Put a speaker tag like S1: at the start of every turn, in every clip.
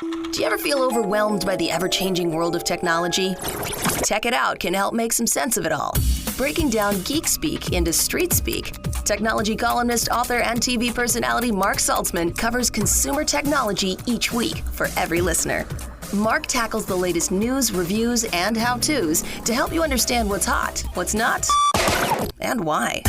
S1: Do you ever feel overwhelmed by the ever-changing world of technology? Tech It Out can help make some sense of it all. Breaking down geek speak into street speak, technology columnist, author, and TV personality Mark Saltzman covers consumer technology each week for every listener. Mark tackles the latest news, reviews, and how-tos to help you understand what's hot, what's not, and why.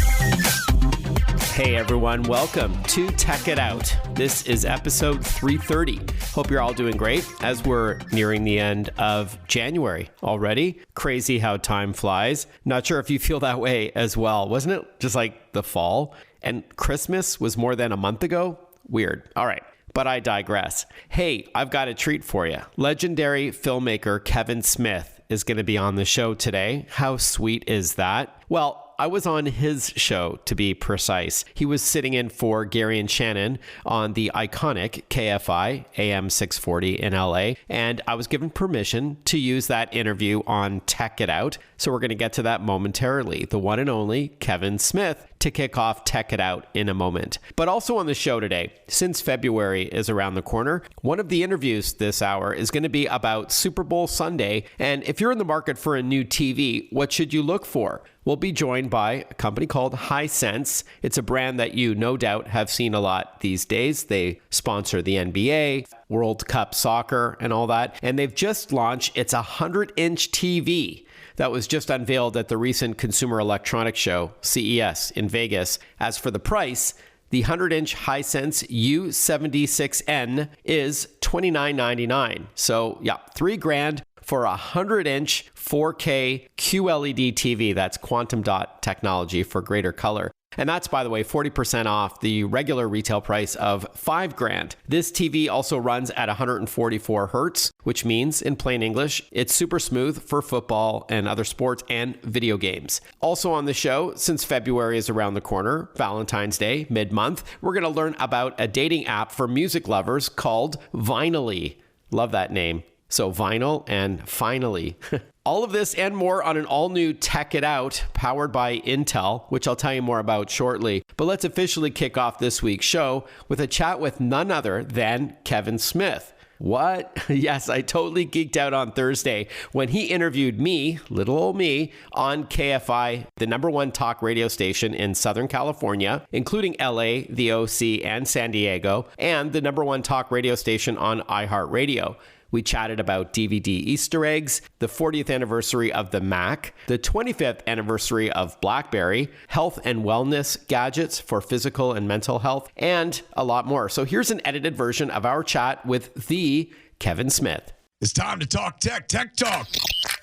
S2: Hey everyone, welcome to Tech It Out. This is episode 330. Hope you're all doing great as we're nearing the end of January already. Crazy how time flies. Not sure if you feel that way as well. Wasn't it just like the fall? And Christmas was more than a month ago? Weird. All right. But I digress. Hey, I've got a treat for you. Legendary filmmaker Kevin Smith is going to be on the show today. How sweet is that? Well, I was on his show, to be precise. He was sitting in for Gary and Shannon on the iconic KFI AM 640 in LA, and I was given permission to use that interview on Tech It Out. So we're going to get to that momentarily. The one and only Kevin Smith to kick off Tech It Out in a moment. But also on the show today, since February is around the corner, one of the interviews this hour is going to be about Super Bowl Sunday. And if you're in the market for a new TV, what should you look for? We'll be joined by a company called Hisense. It's a brand that you no doubt have seen a lot these days. They sponsor the NBA, World Cup soccer, and all that. And they've just launched its 100-inch TV that was just unveiled at the recent Consumer Electronics Show, CES, in Vegas. As for the price, the 100-inch Hisense U76N is $29.99. So yeah, $3,000 for a 100-inch 4K QLED TV. That's quantum dot technology for greater color. And that's, by the way, 40% off the regular retail price of $5,000. This TV also runs at 144 hertz, which means, in plain English, it's super smooth for football and other sports and video games. Also on the show, since February is around the corner, Valentine's Day, mid-month, we're going to learn about a dating app for music lovers called Vinally. Love that name. So vinyl and finally. All of this and more on an all-new Tech It Out powered by Intel, which I'll tell you more about shortly. But let's officially kick off this week's show with a chat with none other than Kevin Smith. What? Yes, I totally geeked out on Thursday when he interviewed me, little old me, on KFI, the #1 talk radio station in Southern California, including LA, the OC, and San Diego, and the #1 talk radio station on iHeartRadio. We chatted about DVD Easter eggs, the 40th anniversary of the Mac, the 25th anniversary of BlackBerry, health and wellness gadgets for physical and mental health, and a lot more. So here's an edited version of our chat with the Kevin Smith.
S3: It's time to talk tech. Tech Talk.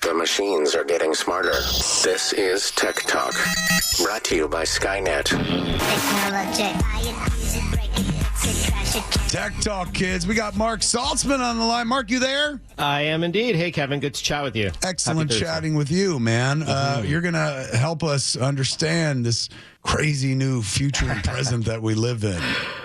S4: The machines are getting smarter. This is Tech Talk, brought to you by Skynet.
S3: Tech Talk, kids. We got Mark Saltzman on the line. Mark, you there?
S2: I am indeed. Hey, Kevin, good to chat with you.
S3: Excellent chatting with you, man. You're going to help us understand this crazy new future and present that we live in.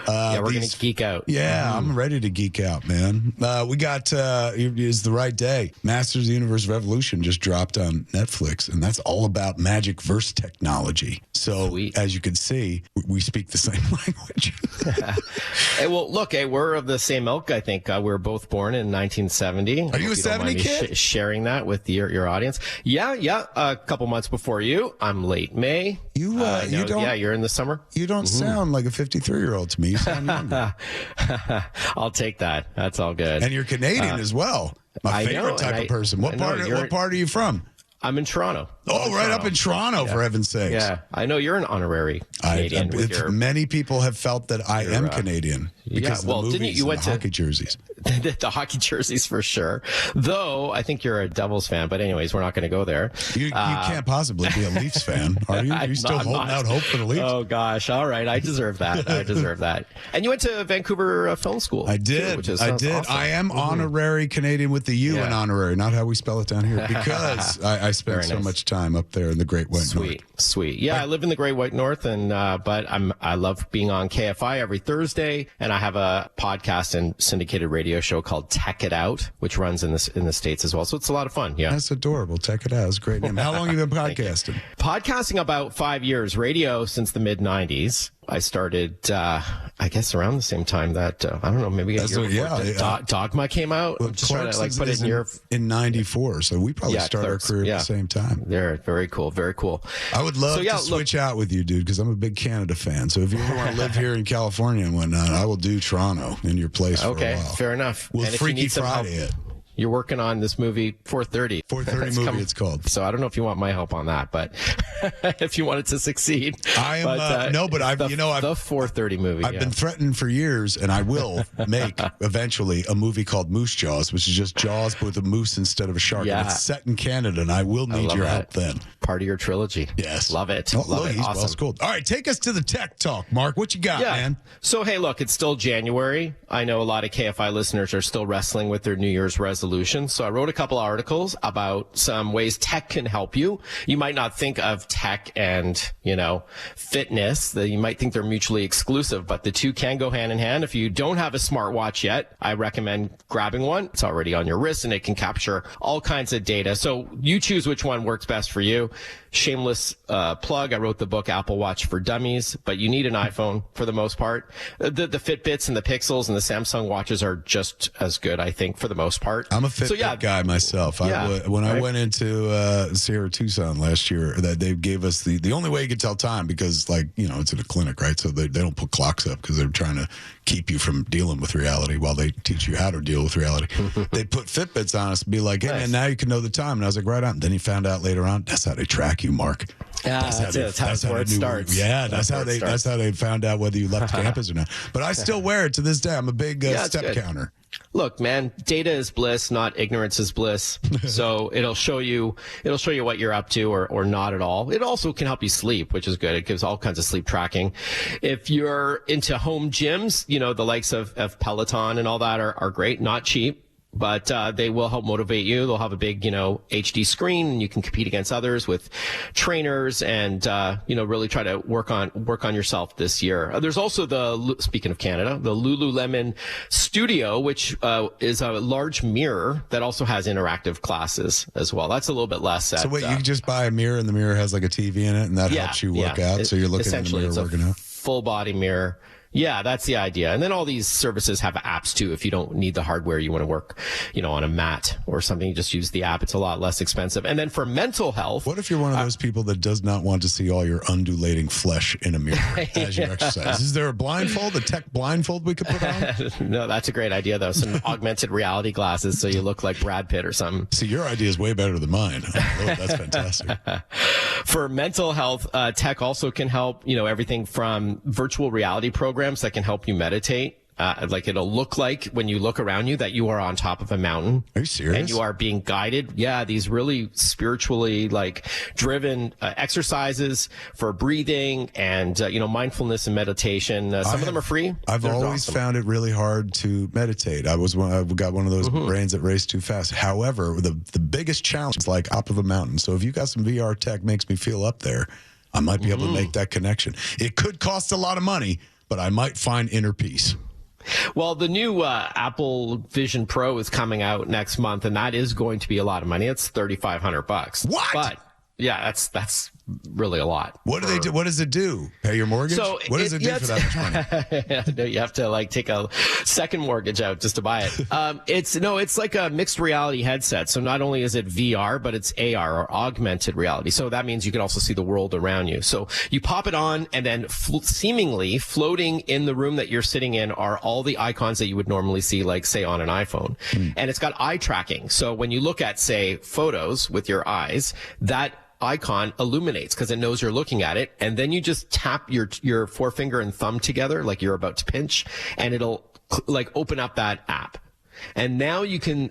S2: Yeah, we're going to geek out.
S3: Yeah, I'm ready to geek out, man. We got, it's the right day. Masters of the Universe Revolution just dropped on Netflix, and that's all about magic verse technology. So, as you can see, we speak the same language.
S2: Hey, well, look, we're of the same ilk, I think. We were both born in 1970.
S3: Are you a 70 kid?
S2: Sharing that with your audience. Yeah. A couple months before you. I'm late May.
S3: You don't.
S2: Yeah, you're in the summer.
S3: You don't sound like a 53-year-old to me. You sound younger.
S2: I'll take that. That's all good.
S3: And you're Canadian as well. My favorite type of person. What part are you from?
S2: I'm in Toronto.
S3: Oh, right up in Toronto, for heaven's sakes.
S2: Yeah, I know you're an honorary Canadian.
S3: Many people have felt that I am Canadian because of the movies and the hockey jerseys.
S2: The hockey jerseys for sure. Though, I think you're a Devils fan. But anyways, we're not going to go there.
S3: You can't possibly be a Leafs fan, are you? Are you still holding out hope for the Leafs?
S2: Oh, gosh. All right. I deserve that. And you went to Vancouver Film School.
S3: I did.
S2: Too, Awesome.
S3: I am honorary Canadian with the U in honorary, not how we spell it down here, because I spent so much time up there in the Great White North.
S2: Sweet. Yeah, I live in the Great White North, and but I love being on KFI every Thursday, and I have a podcast and syndicated radio show called Tech It Out, which runs in the States as well. So it's a lot of fun. Yeah,
S3: that's adorable. Tech It Out. That's a great name. How long have you been podcasting?
S2: Podcasting about 5 years. Radio since the mid '90s. I started, I guess around the same time that, I don't know, maybe a year before Dogma came out.
S3: Well,
S2: I'm just trying to like put it
S3: in 94. So we probably started our career at the same time.
S2: They're very cool. Very cool.
S3: I would love to switch out with you, dude, because I'm a big Canada fan. So if you ever want to live here in California and whatnot, I will do Toronto in your place for a while.
S2: Okay, fair enough.
S3: We'll Freaky Friday it.
S2: You're working on this movie, 4:30.
S3: 4:30 movie, it's called.
S2: So I don't know if you want my help on that, but if you want it to succeed.
S3: I am, the
S2: 4:30 movie.
S3: I've been threatened for years, and I will make eventually a movie called Moose Jaws, which is just Jaws but with a moose instead of a shark.
S2: Yeah.
S3: And it's set in Canada, and I will need your help then.
S2: Part of your trilogy.
S3: Yes.
S2: Love it.
S3: Love it.
S2: Awesome.
S3: Well schooled. All right, take us to the tech talk, Mark. What you got, man?
S2: So, hey, look, it's still January. I know a lot of KFI listeners are still wrestling with their New Year's resolutions. So I wrote a couple articles about some ways tech can help you. You might not think of tech and, fitness. You might think they're mutually exclusive, but the two can go hand in hand. If you don't have a smartwatch yet, I recommend grabbing one. It's already on your wrist and it can capture all kinds of data. So you choose which one works best for you. Shameless plug. I wrote the book Apple Watch for Dummies, but you need an iPhone for the most part. The Fitbits and the Pixels and the Samsung watches are just as good, I think, for the most part.
S3: I'm a Fitbit guy myself. When I went into Sierra Tucson last year, that they gave us the only way you could tell time, because it's in a clinic, right? So they don't put clocks up because they're trying to keep you from dealing with reality while they teach you how to deal with reality. They put Fitbits on us and be like, hey, man, now you can know the time. And I was like, right on. Then he found out later on, that's how they track you, Mark.
S2: Yeah, that's how it starts.
S3: Yeah, that's how they found out whether you left campus or not. But I still wear it to this day. I'm a big step counter.
S2: Look, man, data is bliss, not ignorance is bliss. So it'll show you what you're up to or not at all. It also can help you sleep, which is good. It gives all kinds of sleep tracking. If you're into home gyms, the likes of Peloton and all that are great, not cheap. But they will help motivate you. They'll have a big, HD screen, and you can compete against others with trainers, and really try to work on yourself this year. There's also speaking of Canada, the Lululemon Studio, which is a large mirror that also has interactive classes as well. That's a little bit less.
S3: So wait, you can just buy a mirror, and the mirror has like a TV in it, and that helps you work out. So you're looking in the mirror working out.
S2: Full body mirror. Yeah, that's the idea. And then all these services have apps too. If you don't need the hardware, you want to work, on a mat or something, you just use the app. It's a lot less expensive. And then for mental health.
S3: What if you're one of those people that does not want to see all your undulating flesh in a mirror as you exercise? Is there a tech blindfold we could put on?
S2: No, that's a great idea though. Some augmented reality glasses so you look like Brad Pitt or something.
S3: See, your idea is way better than mine. Oh, that's fantastic.
S2: For mental health, tech also can help, everything from virtual reality programs that can help you meditate. It'll look like when you look around you that you are on top of a mountain.
S3: Are you serious?
S2: And you are being guided. Yeah, these really spiritually driven exercises for breathing and mindfulness and meditation. Some of them are free.
S3: I've always found it really hard to meditate. I got one of those brains that race too fast. However, the biggest challenge is like up of a mountain. So if you got some VR tech makes me feel up there, I might be able to make that connection. It could cost a lot of money, but I might find inner peace.
S2: Well, the new Apple Vision Pro is coming out next month, and that is going to be a lot of money. It's $3,500.
S3: What?
S2: But yeah, that's really a lot.
S3: What do they do? What does it do? Pay your mortgage?
S2: So
S3: what does it do for that much money?
S2: No, you have to take a second mortgage out just to buy it. It's like a mixed reality headset. So not only is it VR, but it's AR or augmented reality. So that means you can also see the world around you. So you pop it on, and then seemingly floating in the room that you're sitting in are all the icons that you would normally see, like say on an iPhone. And it's got eye tracking. So when you look at, say, photos with your eyes, that icon illuminates because it knows you're looking at it, and then you just tap your forefinger and thumb together like you're about to pinch, and it'll open up that app. And now you can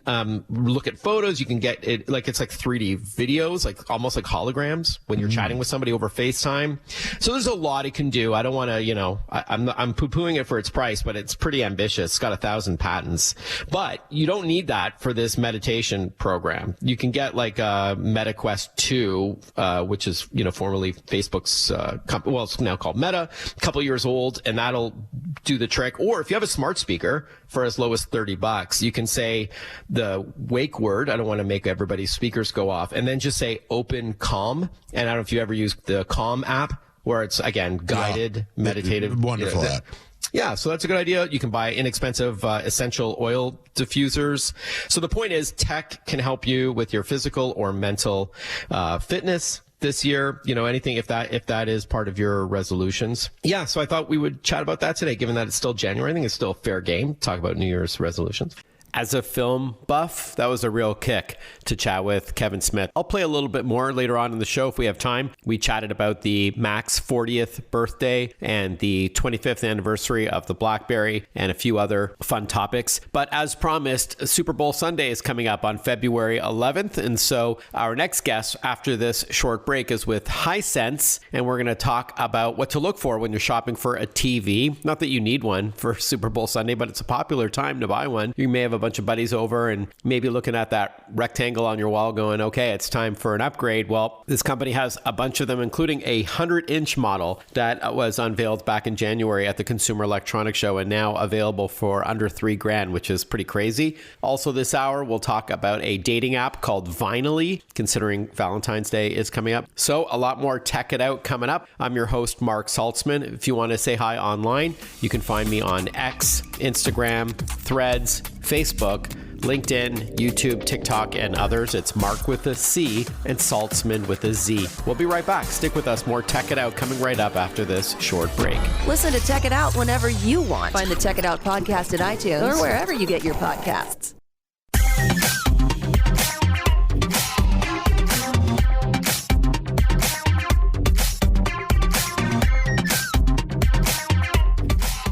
S2: look at photos. You can get it it's like 3D videos, almost like holograms when you're chatting with somebody over FaceTime. So there's a lot it can do. I don't want to, I'm poo-pooing it for its price, but it's pretty ambitious. It's got 1,000 patents. But you don't need that for this meditation program. You can get a MetaQuest 2, which is formerly Facebook's it's now called Meta, a couple years old, and that'll do the trick. Or if you have a smart speaker for as low as $30, you can say the wake word. I don't want to make everybody's speakers go off, and then just say open Calm. And I don't know if you ever used the Calm app, where it's, again, guided, meditative.
S3: Wonderful app.
S2: Yeah, so that's a good idea. You can buy inexpensive essential oil diffusers. So the point is, tech can help you with your physical or mental fitness this year, anything if that is part of your resolutions. Yeah, so I thought we would chat about that today, given that it's still January. I think it's still a fair game to talk about New Year's resolutions. As a film buff, that was a real kick to chat with Kevin Smith. I'll play a little bit more later on in the show if we have time. We chatted about the Mac's 40th birthday and the 25th anniversary of the BlackBerry and a few other fun topics. But as promised, Super Bowl Sunday is coming up on February 11th. And so our next guest after this short break is with Hisense. And we're going to talk about what to look for when you're shopping for a TV. Not that you need one for Super Bowl Sunday, but it's a popular time to buy one. You may have a bunch of buddies over and maybe looking at that rectangle on your wall going, okay, it's time for an upgrade. Well, this company has a bunch of them, including a 100-inch model that was unveiled back in January at the Consumer Electronics Show and now available for under $3,000, which is pretty crazy. Also this hour, we'll talk about a dating app called Vinally, considering Valentine's Day is coming up. So a lot more Tech It Out coming up. I'm your host, Mark Saltzman. If you want to say hi online, you can find me on X, Instagram, Threads, Facebook, LinkedIn, YouTube, TikTok, and others. It's Mark with a C and Saltzman with a Z. We'll be right back. Stick with us. More Tech It Out coming right up after this short break.
S1: Listen to Tech It Out whenever you want. Find the Tech It Out podcast at iTunes or wherever you get your podcasts.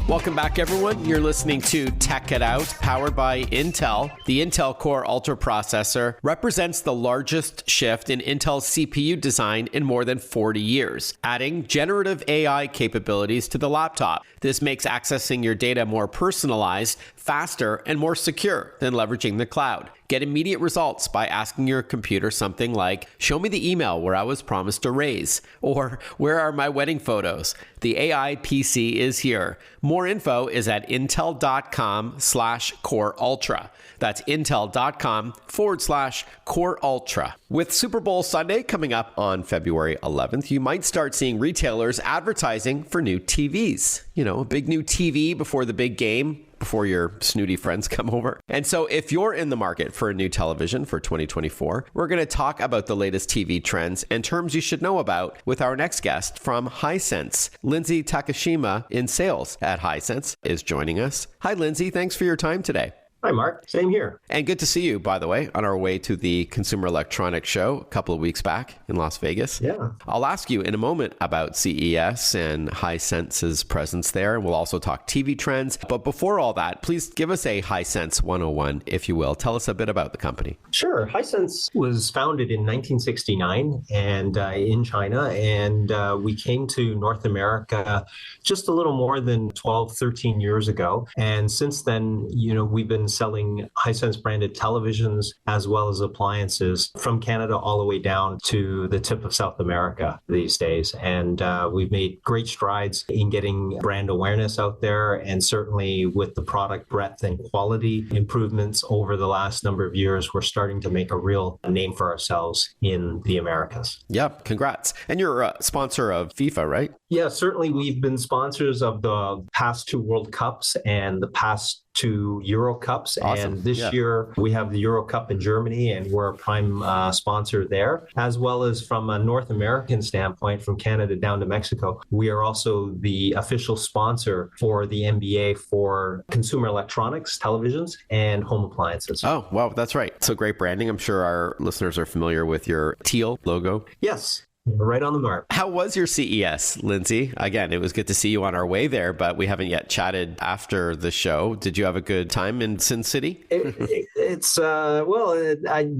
S2: Welcome back, everyone. You're listening to Tech It Out, powered by Intel. The Intel Core Ultra processor represents the largest shift in Intel's CPU design in more than 40 years, adding generative AI capabilities to the laptop. This makes accessing your data more personalized, faster, and more secure than leveraging the cloud. Get immediate results by asking your computer something like, show me the email where I was promised a raise, or where are my wedding photos? The AI PC is here. More info is at intel.com/Core Ultra. That's intel.com/Core Ultra. With Super Bowl Sunday coming up on February 11th, you might start seeing retailers advertising for new TVs. A big new TV before the big game, before your snooty friends come over. And so if you're in the market for a new television for 2024, we're going to talk about the latest TV trends and terms you should know about with our next guest from Hisense. Lindsay Takashima in sales at Hisense is joining us. Hi, Lindsay. Thanks for your time today.
S5: Hi, Mark. Same here.
S2: And good to see you, by the way, on our way to the Consumer Electronics Show a couple of weeks back in Las Vegas.
S5: Yeah.
S2: I'll ask you in a moment about CES and Hisense's presence there, and we'll also talk TV trends. But before all that, please give us a Hisense 101, if you will. Tell us a bit about the company.
S5: Sure. Hisense was founded in 1969 and in China, and we came to North America just a little more than 12, 13 years ago. And since then, we've been selling Hisense branded televisions as well as appliances from Canada all the way down to the tip of South America these days. And we've made great strides in getting brand awareness out there, and certainly with the product breadth and quality improvements over the last number of years, we're starting to make a real name for ourselves in the Americas.
S2: Yep, congrats. And you're a sponsor of FIFA, right?
S5: Yeah, certainly we've been sponsors of the past two World Cups and the past two Euro Cups.
S2: Awesome.
S5: And this year we have the Euro Cup in Germany, and we're a prime sponsor there, as well as from a North American standpoint, from Canada down to Mexico. We are also the official sponsor for the NBA for consumer electronics, televisions, and home appliances.
S2: Oh, wow, that's right. So great branding. I'm sure our listeners are familiar with your teal logo.
S5: Yes. Right on the mark.
S2: How was your CES, Lindsay? Again, it was good to see you on our way there, but we haven't yet chatted after the show. Did you have a good time in Sin City?
S5: It's a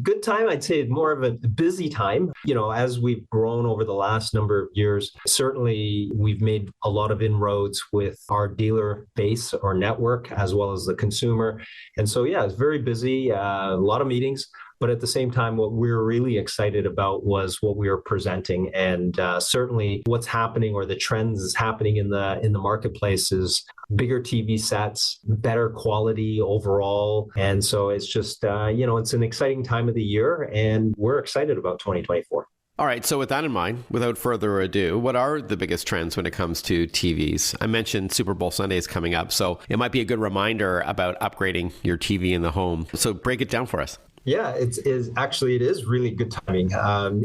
S5: good time. I'd say more of a busy time. As we've grown over the last number of years, certainly we've made a lot of inroads with our dealer base or network, as well as the consumer. And so, yeah, it's very busy, a lot of meetings. But at the same time, what we were really excited about was what we were presenting, and certainly what's happening, or the trends happening in the marketplace, is bigger TV sets, better quality overall. And so it's just, it's an exciting time of the year, and we're excited about 2024.
S2: All right, so with that in mind, without further ado, what are the biggest trends when it comes to TVs? I mentioned Super Bowl Sunday is coming up, so it might be a good reminder about upgrading your TV in the home. So break it down for us.
S5: Yeah, it is really good timing.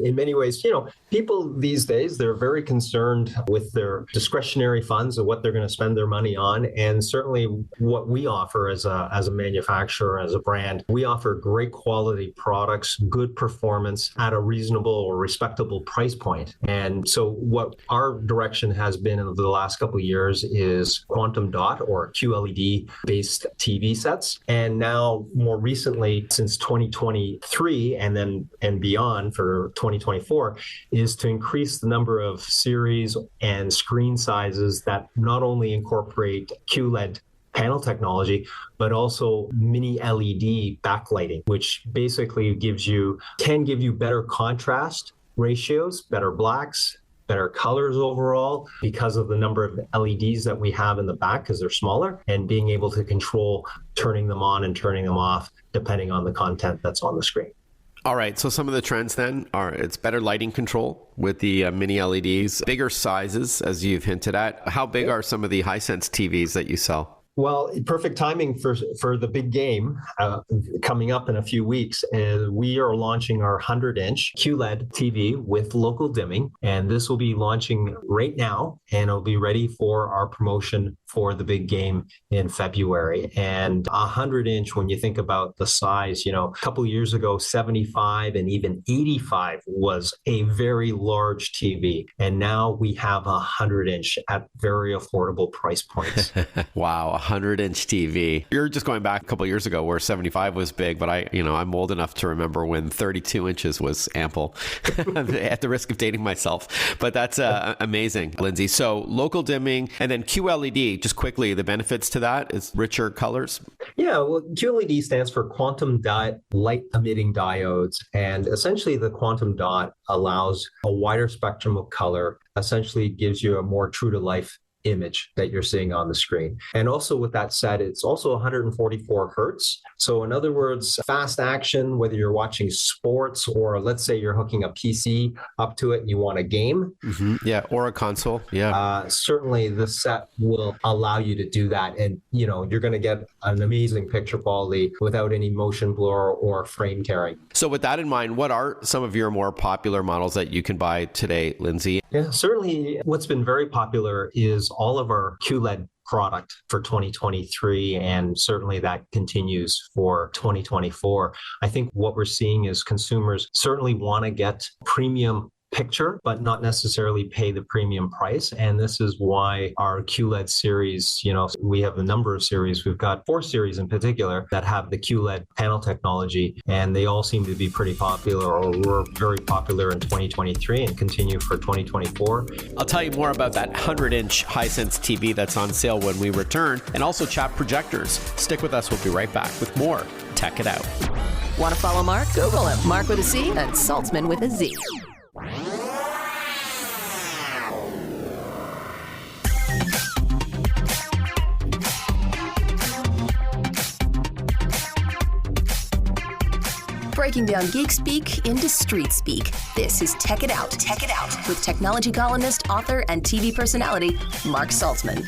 S5: In many ways, people these days, they're very concerned with their discretionary funds and what they're going to spend their money on. And certainly what we offer as a manufacturer, as a brand, we offer great quality products, good performance at a reasonable or respectable price point. And so what our direction has been in the last couple of years is quantum dot or QLED based TV sets. And now more recently, since 2023 and beyond for 2024 is to increase the number of series and screen sizes that not only incorporate QLED panel technology, but also mini LED backlighting, which basically can give you better contrast ratios, better blacks, better colors overall because of the number of LEDs that we have in the back because they're smaller, and being able to control turning them on and turning them off depending on the content that's on the screen.
S2: All right, so some of the trends then are it's better lighting control with the mini LEDs, bigger sizes, as you've hinted at. How big are some of the Hisense TVs that you sell?
S5: Well, perfect timing for the big game coming up in a few weeks. We are launching our 100-inch QLED TV with local dimming, and this will be launching right now, and it'll be ready for our promotion for the big game in February. And 100-inch, when you think about the size, a couple of years ago, 75 and even 85 was a very large TV, and now we have 100-inch at very affordable price points.
S2: Wow. 100-inch TV. You're just going back a couple of years ago where 75 was big, but I'm old enough to remember when 32 inches was ample at the risk of dating myself. But that's amazing, Lindsay. So local dimming and then QLED, just quickly, the benefits to that is richer colors.
S5: Yeah, well, QLED stands for quantum dot light emitting diodes. And essentially the quantum dot allows a wider spectrum of color, essentially gives you a more true to life image that you're seeing on the screen. And also with that said, it's also 144 hertz. So in other words, fast action, whether you're watching sports or let's say you're hooking a PC up to it and you want a game.
S2: Mm-hmm. Yeah, or a console. Yeah.
S5: Certainly the set will allow you to do that. And, you're going to get an amazing picture quality without any motion blur or frame tearing.
S2: So with that in mind, what are some of your more popular models that you can buy today, Lindsay?
S5: Yeah, certainly what's been very popular is all of our QLED product for 2023, and certainly that continues for 2024. I think what we're seeing is consumers certainly want to get premium picture, but not necessarily pay the premium price. And this is why our QLED series, we have a number of series. We've got 4 series in particular that have the QLED panel technology, and they all seem to be pretty popular or were very popular in 2023 and continue for 2024.
S2: I'll tell you more about that 100-inch Hisense TV that's on sale when we return, and also chat projectors. Stick with us. We'll be right back with more Tech It Out.
S1: Want to follow Mark? Google him. Mark with a C and Saltzman with a Z. Breaking down geek speak into street speak. This is Tech It Out. Tech It Out with technology columnist, author, and TV personality Mark Saltzman.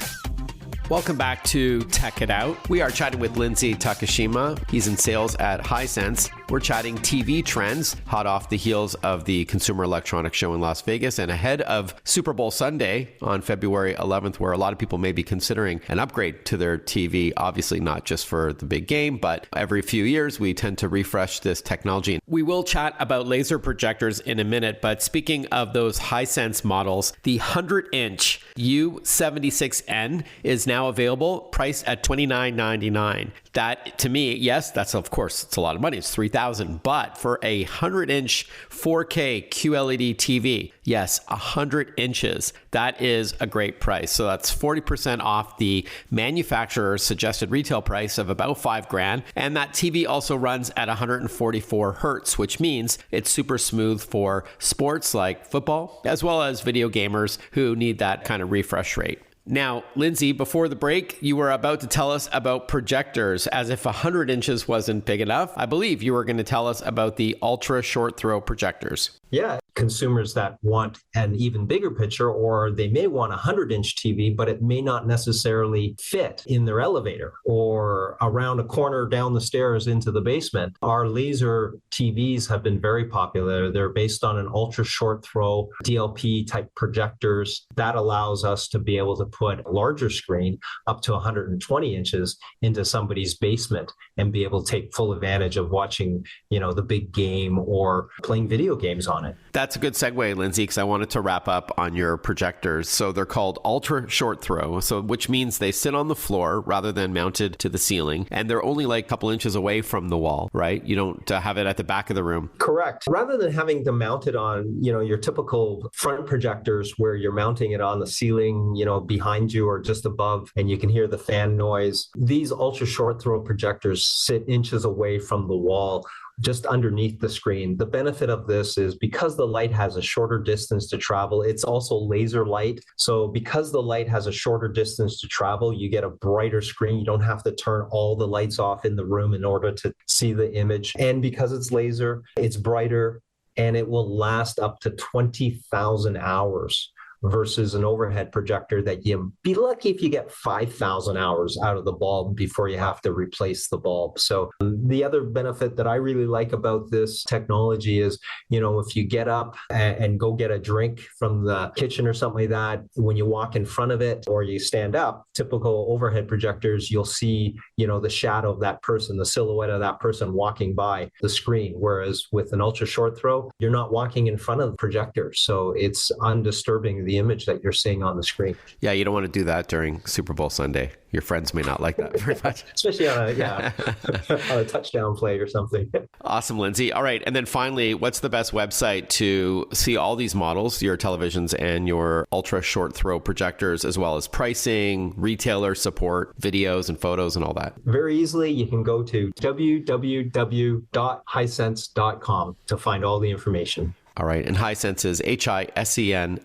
S2: Welcome back to Tech It Out. We are chatting with Lindsay Takashima. He's in sales at Hisense. We're chatting TV trends, hot off the heels of the Consumer Electronics Show in Las Vegas and ahead of Super Bowl Sunday on February 11th, where a lot of people may be considering an upgrade to their TV. Obviously not just for the big game, but every few years we tend to refresh this technology. We will chat about laser projectors in a minute, but speaking of those Hisense models, the 100-inch U76N is now available, priced at $29.99. That, to me, yes, that's of course, it's a lot of money. It's $3,000. But for a 100-inch 4K QLED TV, yes, 100 inches, that is a great price. So that's 40% off the manufacturer's suggested retail price of about $5,000. And that TV also runs at 144 hertz, which means it's super smooth for sports like football, as well as video gamers who need that kind of refresh rate. Now, Lindsay, before the break, you were about to tell us about projectors. As if 100 inches wasn't big enough, I believe you were going to tell us about the ultra short throw projectors.
S5: Yeah, consumers that want an even bigger picture, or they may want a 100-inch TV, but it may not necessarily fit in their elevator or around a corner down the stairs into the basement. Our laser TVs have been very popular. They're based on an ultra short throw DLP type projectors. That allows us to be able to put a larger screen up to 120 inches into somebody's basement and be able to take full advantage of watching, the big game or playing video games on it.
S2: That's a good segue, Lindsay, because I wanted to wrap up on your projectors. So they're called ultra short throw, which means they sit on the floor rather than mounted to the ceiling. And they're only like a couple inches away from the wall, right? You don't have it at the back of the room.
S5: Correct. Rather than having them mounted on, your typical front projectors where you're mounting it on the ceiling, behind you or just above, and you can hear the fan noise. These ultra short throw projectors sit inches away from the wall, just underneath the screen. The benefit of this is because the light has a shorter distance to travel, it's also laser light. So because the light has a shorter distance to travel, you get a brighter screen. You don't have to turn all the lights off in the room in order to see the image. And because it's laser, it's brighter, and it will last up to 20,000 hours. Versus an overhead projector that you'd be lucky if you get 5,000 hours out of the bulb before you have to replace the bulb. So the other benefit that I really like about this technology is, if you get up and go get a drink from the kitchen or something like that, when you walk in front of it or you stand up, typical overhead projectors, you'll see, the shadow of that person, the silhouette of that person walking by the screen. Whereas with an ultra short throw, you're not walking in front of the projector. So it's undisturbing the image that you're seeing on the screen.
S2: Yeah, you don't want to do that during Super Bowl Sunday. Your friends may not like that very much.
S5: Especially on a touchdown play or something.
S2: Awesome, Lindsay. All right. And then finally, what's the best website to see all these models, your televisions and your ultra short throw projectors, as well as pricing, retailer support, videos and photos and all that?
S5: Very easily, you can go to www.hisense.com to find all the information.
S2: All right. And Hisense is Hisense.com.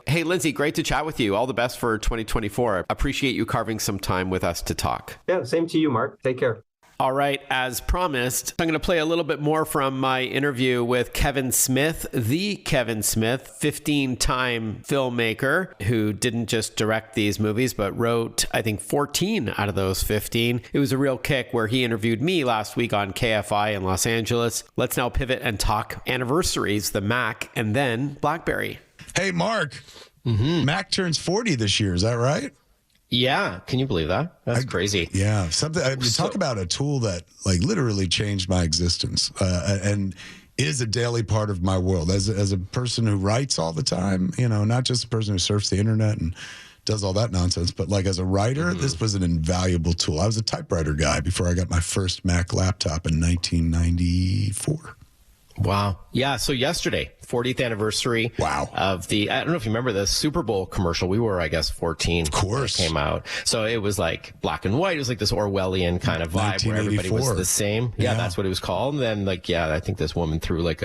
S2: Hey, Lindsay, great to chat with you. All the best for 2024. Appreciate you carving some time with us to talk.
S5: Yeah, same to you, Mark. Take care.
S2: All right, as promised, I'm going to play a little bit more from my interview with Kevin Smith, the Kevin Smith, 15-time filmmaker who didn't just direct these movies, but wrote, I think, 14 out of those 15. It was a real kick where he interviewed me last week on KFI in Los Angeles. Let's now pivot and talk anniversaries, the Mac, and then BlackBerry.
S3: Hey, Mark, Mac turns 40 this year. Is that right?
S2: Yeah. Can you believe that? That's crazy.
S3: Yeah. Talk about a tool that literally changed my existence and is a daily part of my world as a person who writes all the time, not just a person who surfs the internet and does all that nonsense, but as a writer, this was an invaluable tool. I was a typewriter guy before I got my first Mac laptop in 1994.
S2: Wow. Yeah. So yesterday, 40th anniversary of the, I don't know if you remember the Super Bowl commercial. We were, I guess, 14.
S3: Of course.
S2: Came out. So it was like black and white. It was like this Orwellian kind of vibe where everybody was the same. Yeah, that's what it was called. And then I think this woman threw it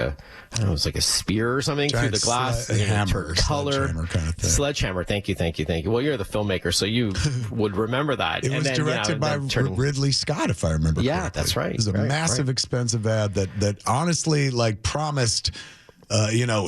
S2: was like a spear or something through the glass.
S3: Hammer,
S2: sledgehammer
S3: kind of thing.
S2: Sledgehammer. Thank you. Well, you're the filmmaker, so you would remember that.
S3: It was directed by Ridley Scott, if I remember correctly.
S2: Yeah, that's right.
S3: It was a massive, expensive ad that honestly promised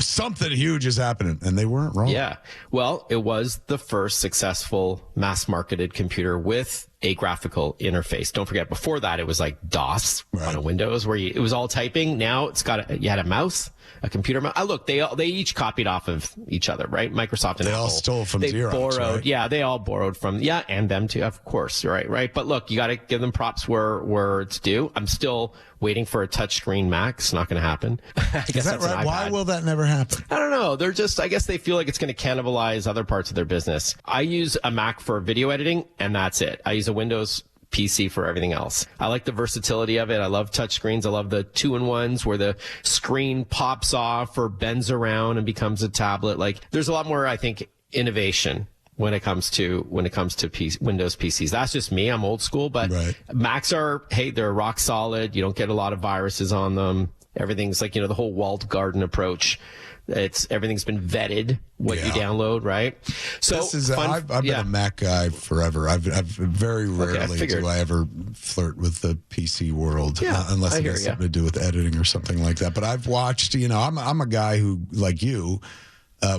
S3: something huge is happening, and they weren't wrong.
S2: Yeah. Well, it was the first successful mass-marketed computer with a graphical interface. Don't forget, before that, it was like DOS on a Windows where it was all typing. Now you had a mouse, a computer mouse. Look, they each copied off of each other, right? Microsoft and Apple.
S3: They all stole from Xerox,
S2: borrowed,
S3: right?
S2: Yeah, they all borrowed from, and them too, of course. Right. But look, you got to give them props where it's due. I'm still waiting for a touchscreen Mac. It's not going to happen. I guess
S3: Is that right? Why will that never happen?
S2: I don't know. I guess they feel like it's going to cannibalize other parts of their business. I use a Mac for video editing, and that's it. I use a Windows PC for everything else. I like the versatility of it. I love touchscreens. I love the 2-in-1s where the screen pops off or bends around and becomes a tablet. There's a lot more, I think, innovation when it comes to Windows PCs. That's just me. I'm old school, but Macs they're rock solid. You don't get a lot of viruses on them. Everything's like, the whole walled garden approach. Everything's been vetted, what you download, right? So
S3: this is, I've been a Mac guy forever. I've very rarely do I ever flirt with the PC world, unless it has something to do with editing or something like that. But I've watched, I'm a guy who, like you,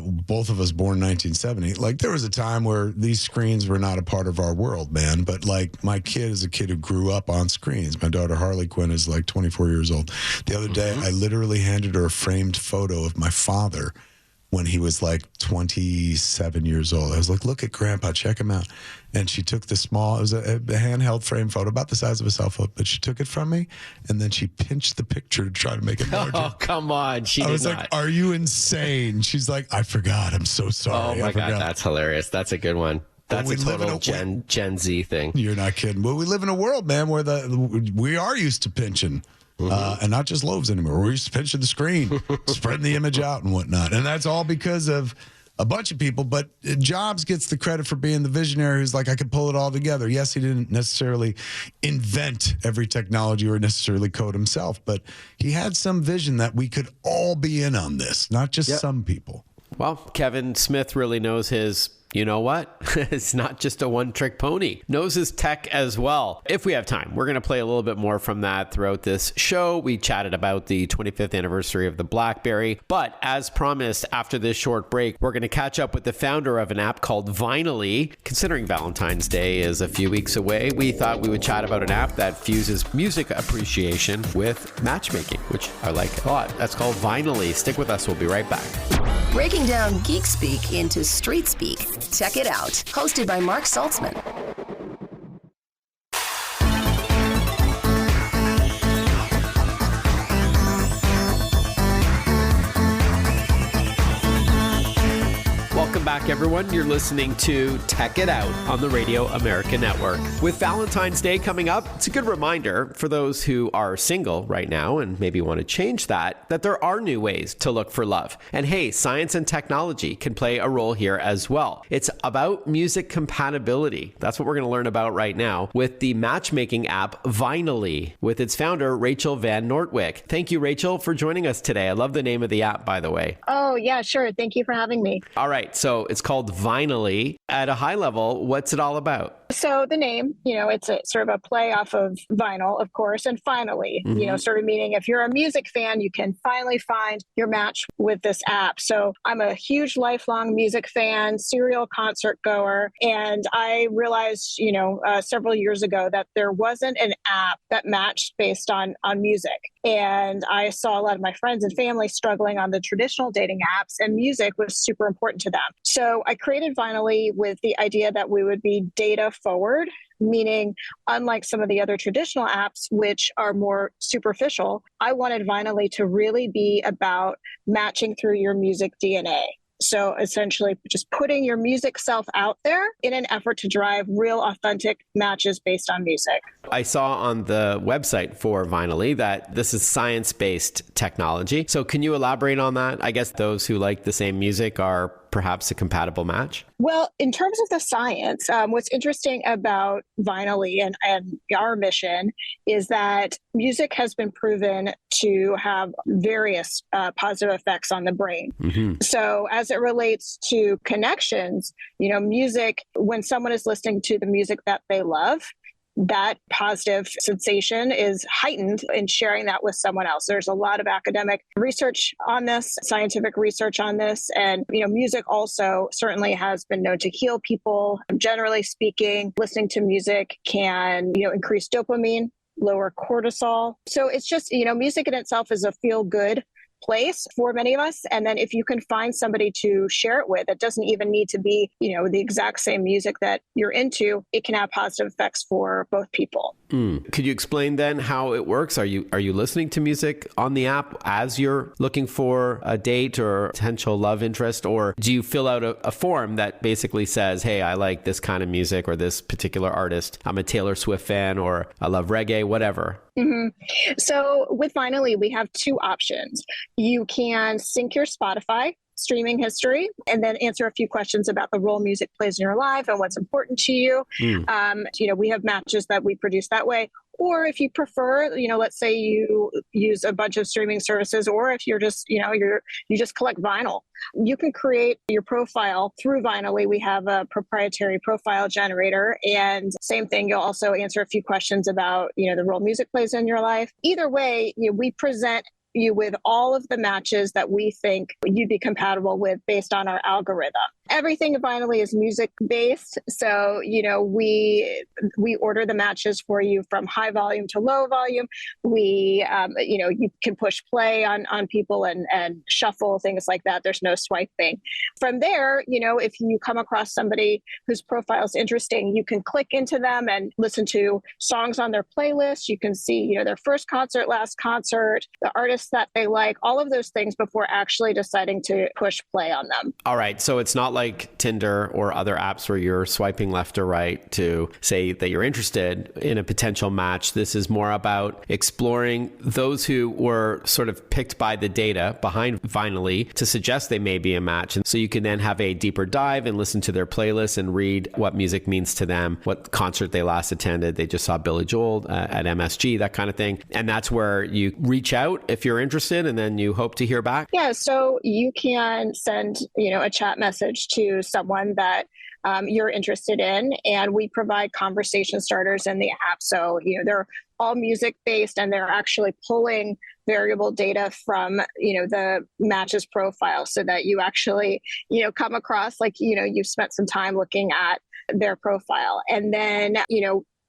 S3: both of us born 1970. Like, there was a time where these screens were not a part of our world, man. But like, my kid is a kid who grew up on screens. My daughter Harley Quinn is like 24 years old. The other day, I literally handed her a framed photo of my father when he was like 27 years old. I was like, look at Grandpa, check him out. And she took it was a handheld frame photo, about the size of a cell phone, but she took it from me, and then she pinched the picture to try to make it larger.
S2: Oh, come on.
S3: I was like, are you insane? She's like, I forgot. I'm so sorry.
S2: Oh, my God. That's hilarious. That's a good one. That's a total Gen Z thing.
S3: You're not kidding. Well, we live in a world, man, where we are used to pinching. And not just loaves anymore. We're used to pinching the screen, spreading the image out and whatnot. And that's all because of a bunch of people. But Jobs gets the credit for being the visionary who's like, I could pull it all together. Yes, he didn't necessarily invent every technology or necessarily code himself, but he had some vision that we could all be in on this, not just some people.
S2: Well, Kevin Smith really knows his... You know what? It's not just a one-trick pony. Knows his tech as well. If we have time, we're going to play a little bit more from that throughout this show. We chatted about the 25th anniversary of the BlackBerry. But as promised, after this short break, we're going to catch up with the founder of an app called Vinally. Considering Valentine's Day is a few weeks away, we thought we would chat about an app that fuses music appreciation with matchmaking, which I like a lot. That's called Vinally. Stick with us. We'll be right back.
S1: Breaking down geek speak into street speak. Check it out. Hosted by Mark Saltzman.
S2: Welcome back, everyone. You're listening to Tech It Out on the Radio America Network. With Valentine's Day coming up, it's a good reminder for those who are single right now and maybe want to change that there are new ways to look for love. And hey, science and technology can play a role here as well. It's about music compatibility. That's what we're going to learn about right now with the matchmaking app Vinally, with its founder, Rachel Van Nortwick. Thank you, Rachel, for joining us today. I love the name of the app, by the way.
S6: Oh, yeah, sure. Thank you for having me.
S2: All right. So it's called Vinally. At a high level, what's it all about?
S6: So the name, it's a sort of a play off of vinyl, of course, and finally, sort of meaning if you're a music fan, you can finally find your match with this app. So I'm a huge lifelong music fan, serial concert goer, and I realized, several years ago that there wasn't an app that matched based on music. And I saw a lot of my friends and family struggling on the traditional dating apps, and music was super important to them. So I created Vinally with the idea that we would be data forward, meaning unlike some of the other traditional apps, which are more superficial, I wanted Vinally to really be about matching through your music DNA. So essentially just putting your music self out there in an effort to drive real authentic matches based on music.
S2: I saw on the website for Vinally that this is science-based technology. So can you elaborate on that? I guess those who like the same music are perhaps a compatible match?
S6: Well, in terms of the science, what's interesting about Vinally and our mission is that music has been proven to have various positive effects on the brain. Mm-hmm. So as it relates to connections, music, when someone is listening to the music that they love, that positive sensation is heightened in sharing that with someone else. There's a lot of academic research on this, scientific research on this. And, music also certainly has been known to heal people. Generally speaking, listening to music can, increase dopamine, lower cortisol. So it's just, music in itself is a feel-good place for many of us. And then if you can find somebody to share it with, it doesn't even need to be, the exact same music that you're into. It can have positive effects for both people.
S2: Could you explain then how it works? Are you listening to music on the app as you're looking for a date or potential love interest? Or do you fill out a form that basically says, hey, I like this kind of music or this particular artist. I'm a Taylor Swift fan or I love reggae, whatever.
S6: Mm-hmm. So with Vinally, we have two options. You can sync your Spotify streaming history and then answer a few questions about the role music plays in your life and what's important to you. We have matches that we produce that way. Or if you prefer, let's say you use a bunch of streaming services, or if you're just, you just collect vinyl, you can create your profile through Vinally. We have a proprietary profile generator, and same thing. You'll also answer a few questions about, the role music plays in your life. Either way, we present you with all of the matches that we think you'd be compatible with based on our algorithm. Everything at Vinally is music based. So, we order the matches for you from high volume to low volume. We, you can push play on people and shuffle, things like that. There's no swiping. From there, if you come across somebody whose profile is interesting, you can click into them and listen to songs on their playlist. You can see, their first concert, last concert, the artists that they like, all of those things before actually deciding to push play on them.
S2: All right. So it's not like Tinder or other apps where you're swiping left or right to say that you're interested in a potential match. This is more about exploring those who were sort of picked by the data behind Vinally to suggest they may be a match. And so you can then have a deeper dive and listen to their playlist and read what music means to them, what concert they last attended. They just saw Billy Joel at MSG, that kind of thing. And that's where you reach out if you're interested, and then you hope to hear back?
S6: Yeah, so you can send, a chat message to someone that you're interested in, and we provide conversation starters in the app. So, they're all music based, and they're actually pulling variable data from, the matches profile so that you actually, come across like, you've spent some time looking at their profile. And then,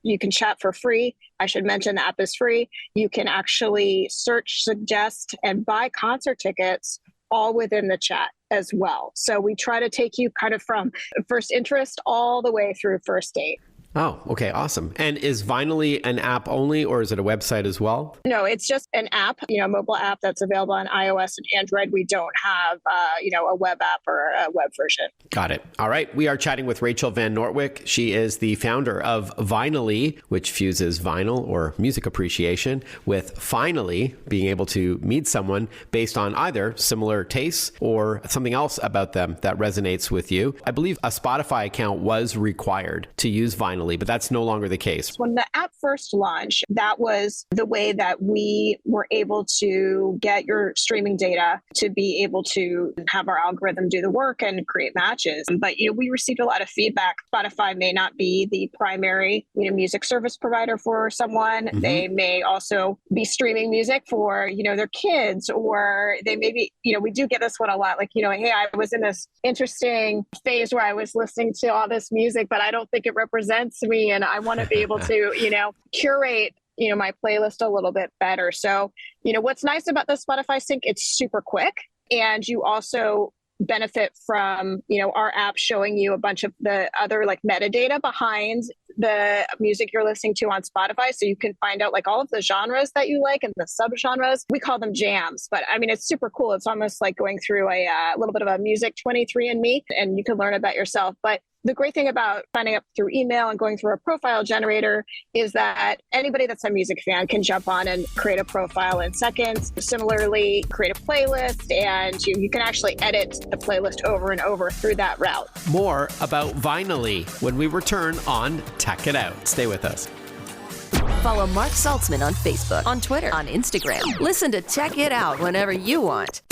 S6: you can chat for free. I should mention the app is free. You can actually search, suggest, and buy concert tickets all within the chat as well. So we try to take you kind of from first interest all the way through first date.
S2: Oh, okay. Awesome. And is Vinally an app only, or is it a website as well?
S6: No, it's just an app, a mobile app that's available on iOS and Android. We don't have, a web app or a web version.
S2: Got it. All right. We are chatting with Rachel Van Nortwick. She is the founder of Vinally, which fuses vinyl or music appreciation with finally being able to meet someone based on either similar tastes or something else about them that resonates with you. I believe a Spotify account was required to use Vinally, but that's no longer the case.
S6: When the app first launched, that was the way that we were able to get your streaming data to be able to have our algorithm do the work and create matches. But, we received a lot of feedback. Spotify may not be the primary, music service provider for someone. Mm-hmm. They may also be streaming music for, their kids, or they may be, we do get this one a lot. Like, hey, I was in this interesting phase where I was listening to all this music, but I don't think it represents me, and I want to be able to, curate, my playlist a little bit better. So, what's nice about the Spotify sync, it's super quick, and you also benefit from, our app showing you a bunch of the other like metadata behind the music you're listening to on Spotify. So you can find out like all of the genres that you like and the subgenres. We call them jams, but I mean, it's super cool. It's almost like going through a little bit of a music 23andMe, and you can learn about yourself. But the great thing about signing up through email and going through a profile generator is that anybody that's a music fan can jump on and create a profile in seconds. Similarly, create a playlist, and you can actually edit the playlist over and over through that route.
S2: More about Vinally when we return on Tech It Out. Stay with us.
S1: Follow Mark Saltzman on Facebook, on Twitter, on Instagram. Listen to Tech It Out whenever you want.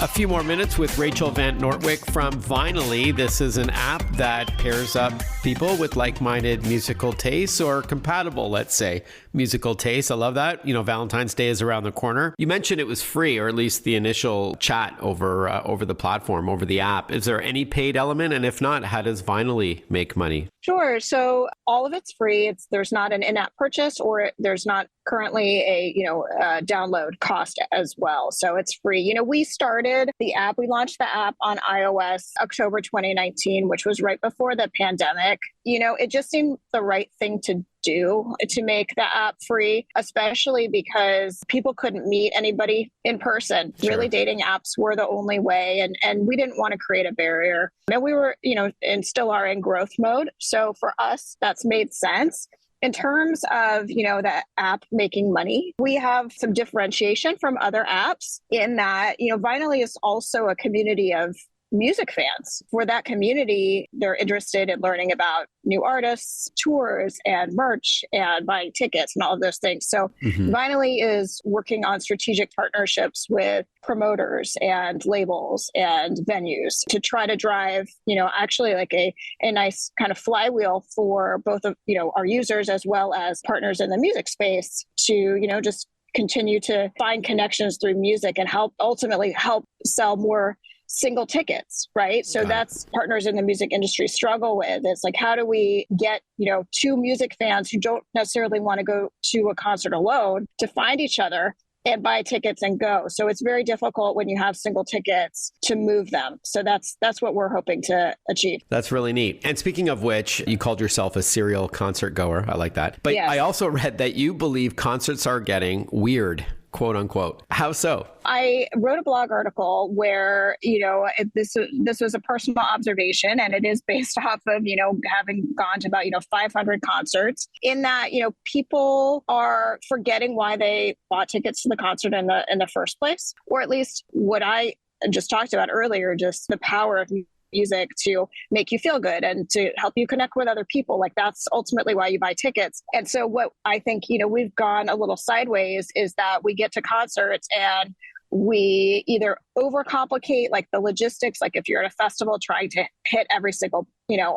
S2: A few more minutes with Rachel Van Nortwick from Vinally. This is an app that pairs up people with like-minded musical tastes, or compatible, let's say, musical tastes. I love that. Valentine's Day is around the corner. You mentioned it was free, or at least the initial chat over the platform, over the app. Is there any paid element? And if not, how does Vinally make money?
S6: Sure. So all of it's free. There's not an in-app purchase, or there's not currently a download cost as well. So it's free. We started the app. We launched the app on iOS October 2019, which was right before the pandemic. It just seemed the right thing to do to make the app free, especially because people couldn't meet anybody in person. Sure. Really, dating apps were the only way, and we didn't want to create a barrier. And we were, and still are in growth mode. So for us, that's made sense. In terms of, the app making money, we have some differentiation from other apps in that, Vinely is also a community of music fans. For that community, they're interested in learning about new artists, tours, and merch, and buying tickets and all of those things. So Vinely is working on strategic partnerships with promoters and labels and venues to try to drive, actually like a nice kind of flywheel for both of, our users as well as partners in the music space to, just continue to find connections through music and ultimately help sell more single tickets, right? So that's partners in the music industry struggle with. It's like, how do we get, two music fans who don't necessarily want to go to a concert alone to find each other and buy tickets and go? So it's very difficult when you have single tickets to move them. So that's what we're hoping to achieve.
S2: That's really neat. And speaking of which, you called yourself a serial concert goer. I like that. But yes. I also read that you believe concerts are getting weird, quote unquote. How so?
S6: I wrote a blog article where, this was a personal observation, and it is based off of, having gone to about, 500 concerts, in that, people are forgetting why they bought tickets to the concert in the first place, or at least what I just talked about earlier, just the power of music to make you feel good and to help you connect with other people. Like, that's ultimately why you buy tickets. And so what I think, we've gone a little sideways is that we get to concerts and we either overcomplicate like the logistics, like if you're at a festival trying to hit every single,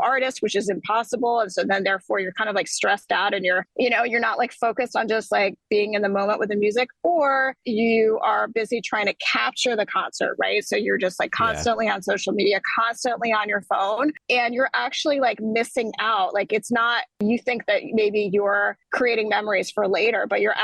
S6: artist, which is impossible. And so then therefore you're kind of like stressed out and you're not like focused on just like being in the moment with the music, or you are busy trying to capture the concert, right? So you're just like constantly on social media, constantly on your phone, and you're actually like missing out. Like, it's not, you think that maybe you're creating memories for later, but you're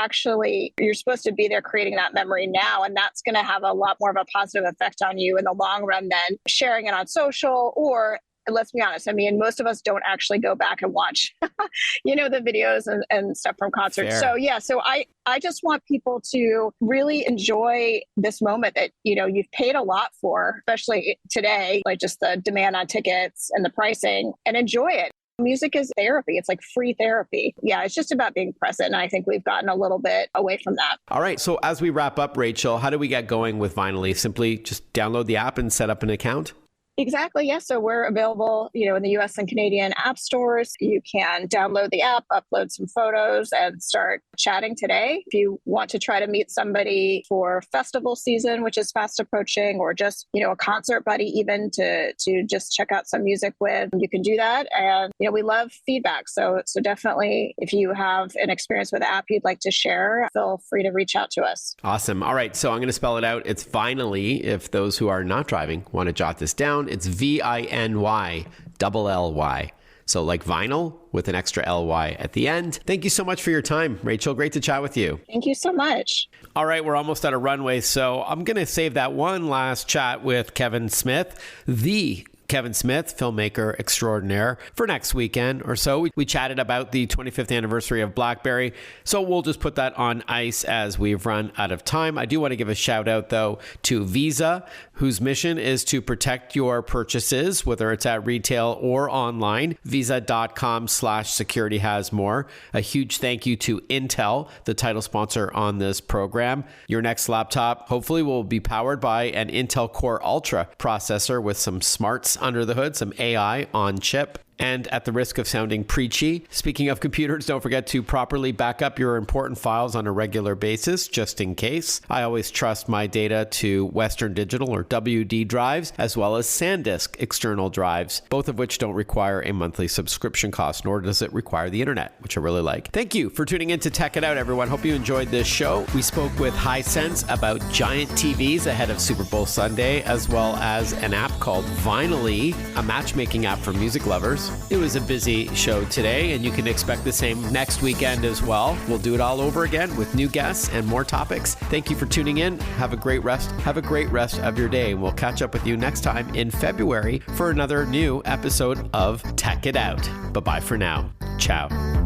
S6: supposed to be there creating that memory now. And that's going to have a lot more of a positive effect on you in the long run than sharing it on social. Or let's be honest, most of us don't actually go back and watch, the videos and stuff from concerts.
S2: Fair.
S6: So so I just want people to really enjoy this moment that, you've paid a lot for, especially today, like just the demand on tickets and the pricing, and enjoy it. Music is therapy. It's like free therapy. Yeah, it's just about being present. And I think we've gotten a little bit away from that.
S2: All right. So as we wrap up, Rachel, how do we get going with Vinely? Simply just download the app and set up an account?
S6: Exactly. Yes. So we're available, in the US and Canadian app stores. You can download the app, upload some photos, and start chatting today. If you want to try to meet somebody for festival season, which is fast approaching, or just, a concert buddy, even to just check out some music with, you can do that. And, we love feedback. So definitely, if you have an experience with the app you'd like to share, feel free to reach out to us.
S2: Awesome. All right. So I'm going to spell it out. It's Vinely. If those who are not driving want to jot this down, it's VINY LLY. So like vinyl with an extra LY at the end. Thank you so much for your time, Rachel. Great to chat with you.
S6: Thank you so much.
S2: All right, we're almost out of runway, so I'm going to save that one last chat with Kevin Smith, the Kevin Smith, filmmaker extraordinaire, for next weekend or so. We chatted about the 25th anniversary of BlackBerry, so we'll just put that on ice as we've run out of time. I do want to give a shout out, though, to Visa, whose mission is to protect your purchases, whether it's at retail or online. Visa.com/security has more. A huge thank you to Intel, the title sponsor on this program. Your next laptop hopefully will be powered by an Intel Core Ultra processor with some smarts under the hood, some AI on chip. And at the risk of sounding preachy, speaking of computers, don't forget to properly back up your important files on a regular basis, just in case. I always trust my data to Western Digital or WD drives, as well as SanDisk external drives, both of which don't require a monthly subscription cost, nor does it require the internet, which I really like. Thank you for tuning in to Tech It Out, everyone. Hope you enjoyed this show. We spoke with Hisense about giant TVs ahead of Super Bowl Sunday, as well as an app called Vinely, a matchmaking app for music lovers. It was a busy show today, and you can expect the same next weekend as well. We'll do it all over again with new guests and more topics. Thank you for tuning in. Have a great rest of your day. We'll catch up with you next time in February for another new episode of Tech It Out. Bye-bye for now. Ciao.